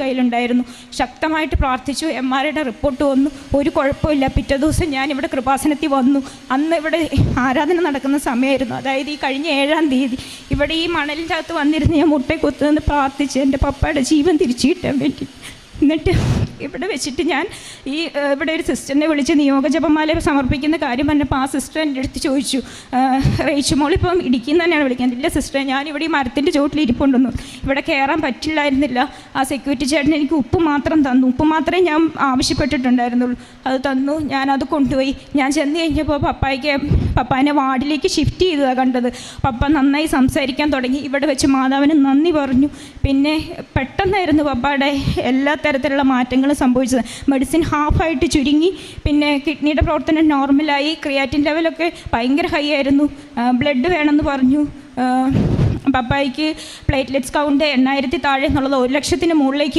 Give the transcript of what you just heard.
കയ്യിലുണ്ടായിരുന്നു. ശക്തമായിട്ട് പ്രാർത്ഥിച്ചു. MRIയുടെ റിപ്പോർട്ട് വന്നു, ഒരു കുഴപ്പമില്ല. പിറ്റേ ദിവസം ഞാനിവിടെ കൃപാസനത്തിൽ വന്നു. അന്ന് ഇവിടെ ആരാധന നടക്കുന്ന സമയമായിരുന്നു. അതായത് ഈ കഴിഞ്ഞ 7-ാം തീയതി ഇവിടെ ഈ മണലിൻ്റെ അകത്ത് വന്നിരുന്ന് ഞാൻ മുട്ടയെ കുത്തുനിന്ന് പ്രാർത്ഥിച്ച് എൻ്റെ പപ്പയുടെ ജീവൻ തിരിച്ചു കിട്ടാൻ വേണ്ടി. എന്നിട്ട് ഇവിടെ വെച്ചിട്ട് ഞാൻ ഇവിടെ ഒരു സിസ്റ്ററിനെ വിളിച്ച് നിയോഗജപമാല സമർപ്പിക്കുന്ന കാര്യം പറഞ്ഞപ്പോൾ ആ സിസ്റ്റർ എൻ്റെ അടുത്ത് ചോദിച്ചു, റേച്ചുമോളിപ്പം ഇടിക്കുന്ന തന്നെയാണ് വിളിക്കുന്നത്. ഇല്ല സിസ്റ്ററെ, ഞാനിവിടെ ഈ മരത്തിൻ്റെ ചുവട്ടിൽ ഇരിപ്പുണ്ടെന്നു. ഇവിടെ കയറാൻ പറ്റില്ലായിരുന്നില്ല. ആ സെക്യൂരിറ്റി ചേട്ടൻ എനിക്ക് ഉപ്പ് മാത്രം തന്നു. ഉപ്പ് മാത്രമേ ഞാൻ ആവശ്യപ്പെട്ടിട്ടുണ്ടായിരുന്നുള്ളൂ. അത് തന്നു. ഞാനത് കൊണ്ടുപോയി. ഞാൻ ചെന്ന് കഴിഞ്ഞപ്പോൾ പപ്പാനെ വാർഡിലേക്ക് ഷിഫ്റ്റ് ചെയ്തതാണ് കണ്ടത്. പപ്പ നന്നായി സംസാരിക്കാൻ തുടങ്ങി. ഇവിടെ വെച്ച് മാതാവിന് നന്ദി പറഞ്ഞു. പിന്നെ പെട്ടെന്നായിരുന്നു പപ്പയുടെ എല്ലാ തരത്തിലുള്ള മാറ്റങ്ങൾ സംഭവിച്ചത്. മെഡിസിൻ ഹാഫായിട്ട് ചുരുങ്ങി. പിന്നെ കിഡ്നിയുടെ പ്രവർത്തനം നോർമലായി. ക്രിയാറ്റിൻ ലെവലൊക്കെ ഭയങ്കര ഹൈ ആയിരുന്നു. ബ്ലഡ് വേണമെന്ന് പറഞ്ഞു. പപ്പായ്ക്ക് പ്ലേറ്റ്ലെറ്റ്സ് കൗണ്ട് 8,000 താഴെ എന്നുള്ളത് 1,00,000 മുകളിലേക്ക്